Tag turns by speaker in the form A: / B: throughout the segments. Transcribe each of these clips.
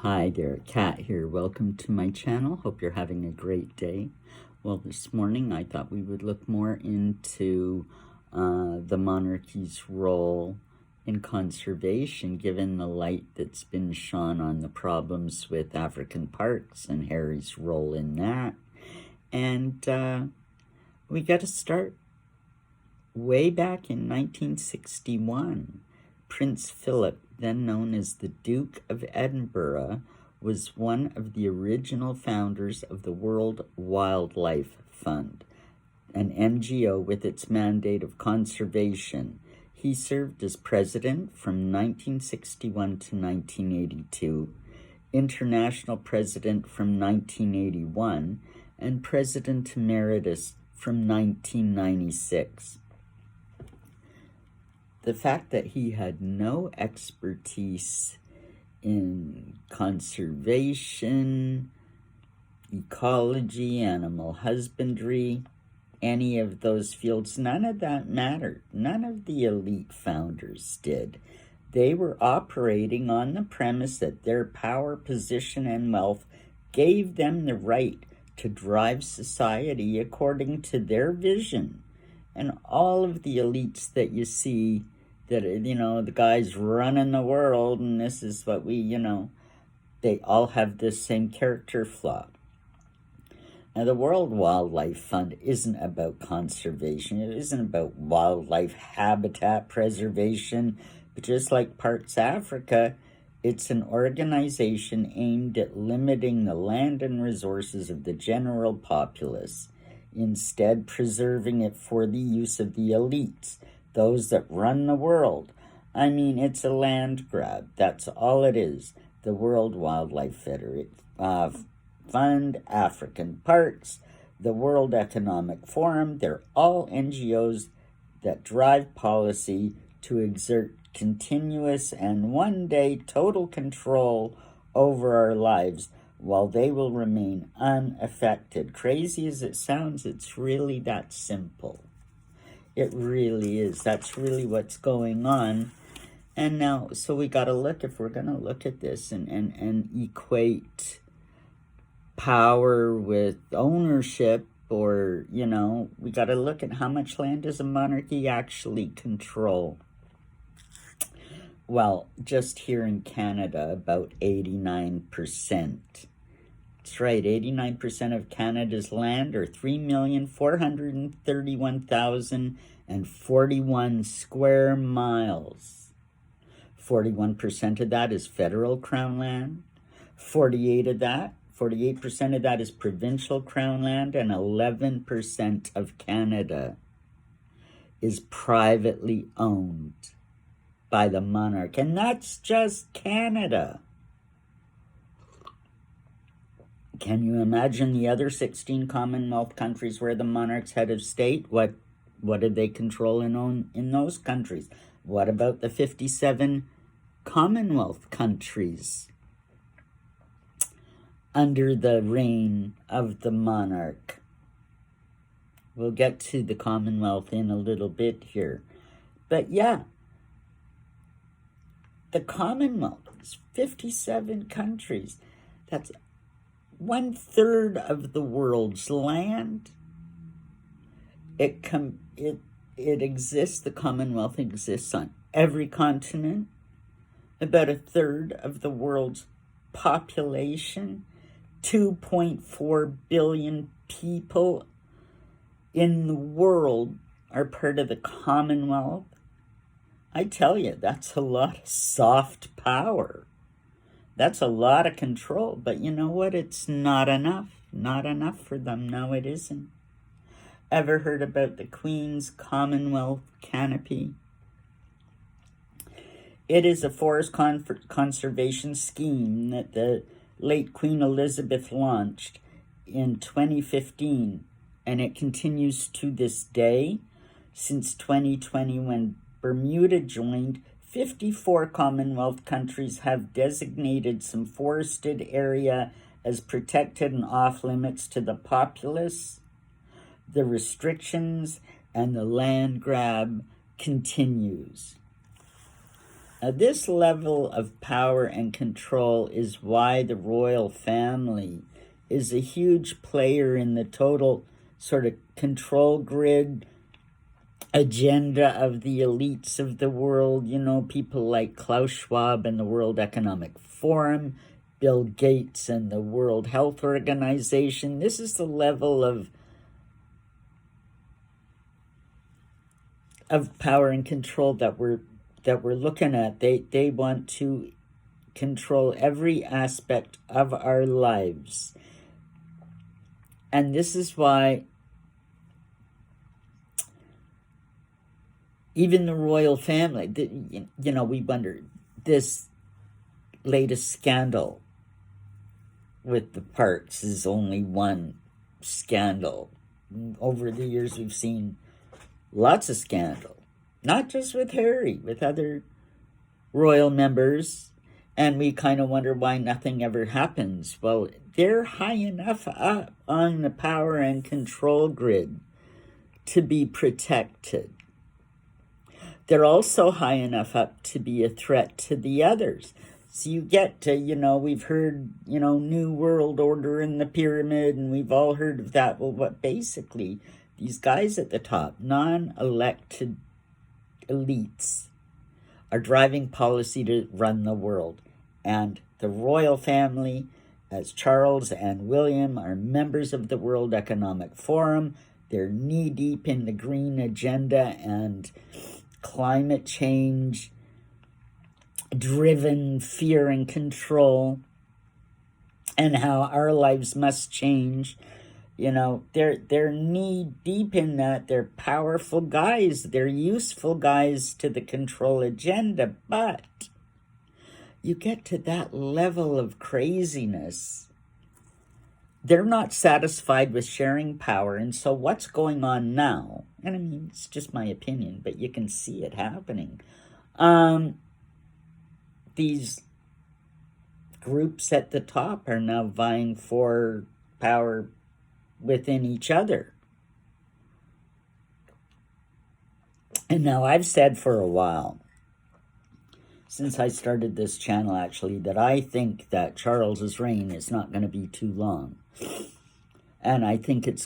A: Hi there, Kat here. Welcome to my channel. Hope you're having a great day. Well, this morning I thought we would look more into the monarchy's role in conservation, given the light that's been shone on the problems with African parks and Harry's role in that. And we got to start way back in 1961. Prince Philip, then known as the Duke of Edinburgh, was one of the original founders of the World Wildlife Fund, an NGO with its mandate of conservation. He served as president from 1961 to 1982, international president from 1981, and president emeritus from 1996. The fact that he had no expertise in conservation, ecology, animal husbandry, any of those fields, none of that mattered. None of the elite founders did. They were operating on the premise that their power, position, and wealth gave them the right to drive society according to their vision. And all of the elites that you see, that, the guys running the world, and this is what they all have this same character flaw. Now, the World Wildlife Fund isn't about conservation. It isn't about wildlife habitat preservation. But just like Parks Africa, it's an organization aimed at limiting the land and resources of the general populace, instead preserving it for the use of the elites, those that run the world. I mean, it's a land grab. That's all it is. The World Wildlife Fund, African Parks, the World Economic Forum, they're all NGOs that drive policy to exert continuous and one day total control over our lives, while they will remain unaffected. Crazy as it sounds, it's really that simple. It really is. That's really what's going on. And now, so we got to look, if we're going to look at this and equate power with ownership, or, we got to look at how much land does a monarchy actually control. Well, just here in Canada, about 89%. That's right, 89% of Canada's land, or 3,431,041 square miles. 41% of that is federal crown land. 48% of that is provincial crown land, and 11% of Canada is privately owned by the monarch. And that's just Canada. Can you imagine the other 16 Commonwealth countries where the monarch's head of state? What did they control and own in those countries? What about the 57 Commonwealth countries under the reign of the monarch? We'll get to the Commonwealth in a little bit here. But yeah, the Commonwealth is 57 countries. That's 1/3 of the world's land. It exists, the Commonwealth exists on every continent. About 1/3 of the world's population, 2.4 billion people in the world are part of the Commonwealth. I tell you, that's a lot of soft power. That's a lot of control, but you know what? It's not enough. Not enough for them. No, it isn't. Ever heard about the Queen's Commonwealth Canopy? It is a forest conservation scheme that the late Queen Elizabeth launched in 2015, and it continues to this day. Since 2020, when Bermuda joined, 54 Commonwealth countries have designated some forested area as protected and off limits to the populace. The restrictions and the land grab continues. This level of power and control is why the royal family is a huge player in the total sort of control grid agenda of the elites of the world. You know, people like Klaus Schwab and the World Economic Forum, Bill Gates and the World Health Organization. This is the level of power and control that we're looking at. They want to control every aspect of our lives. And this is why even the royal family, you know, we wonder, this latest scandal with the Parks is only one scandal. Over the years, we've seen lots of scandal, not just with Harry, with other royal members, and we kind of wonder why nothing ever happens. Well, they're high enough up on the power and control grid to be protected. They're also high enough up to be a threat to the others. So you get to, you know, we've heard, you know, New World Order in the pyramid, and we've all heard of that. Well, what basically, these guys at the top, non-elected elites, are driving policy to run the world. And the royal family, as Charles and William, are members of the World Economic Forum. They're knee-deep in the green agenda and climate change driven fear and control, and how our lives must change. You know, they're knee deep in that. They're powerful guys. They're useful guys to the control agenda. But you get to that level of craziness, they're not satisfied with sharing power. And so what's going on now, and I mean, it's just my opinion, but you can see it happening. These groups at the top are now vying for power within each other. And now I've said for a while, since I started this channel actually, that I think that Charles's reign is not going to be too long. And I think it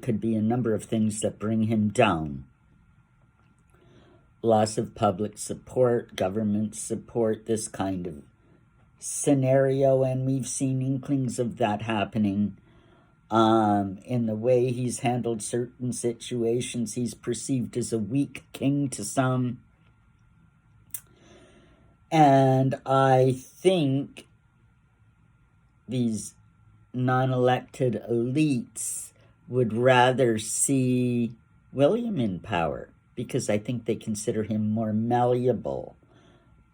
A: could be a number of things that bring him down. Loss of public support, government support, this kind of scenario, and we've seen inklings of that happening in the way he's handled certain situations. He's perceived as a weak king to some. And I think these non-elected elites would rather see William in power, because I think they consider him more malleable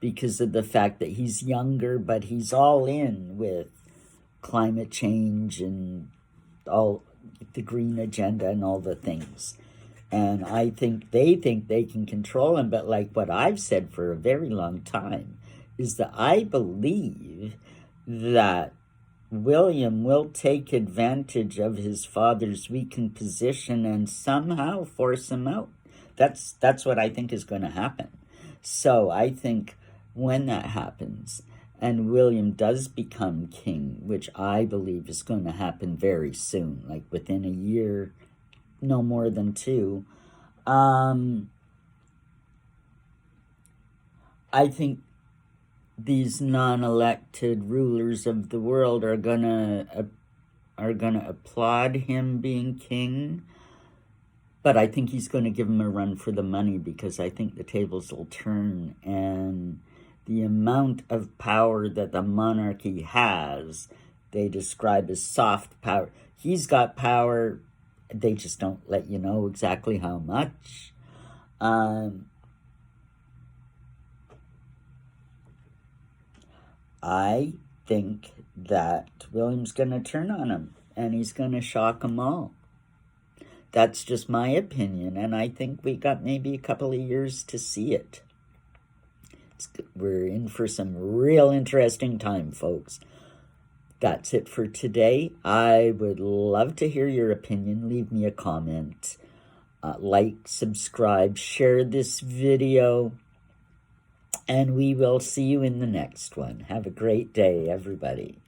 A: because of the fact that he's younger, but he's all in with climate change and all the green agenda and all the things. And I think they can control him. But like what I've said for a very long time is that I believe that William will take advantage of his father's weakened position and somehow force him out. That's what I think is going to happen. So I think when that happens and William does become king, which I believe is going to happen very soon, like within a year, no more than 2, I think these non-elected rulers of the world are gonna applaud him being king. But I think he's going to give him a run for the money, because I think the tables will turn, and the amount of power that the monarchy has, they describe as soft power. He's got power, they just don't let you know exactly how much. I think that William's going to turn on him, and he's going to shock them all. That's just my opinion, and I think we got maybe a couple of years to see it. We're in for some real interesting time, folks. That's it for today. I would love to hear your opinion. Leave me a comment. Like, subscribe, share this video. And we will see you in the next one. Have a great day, everybody.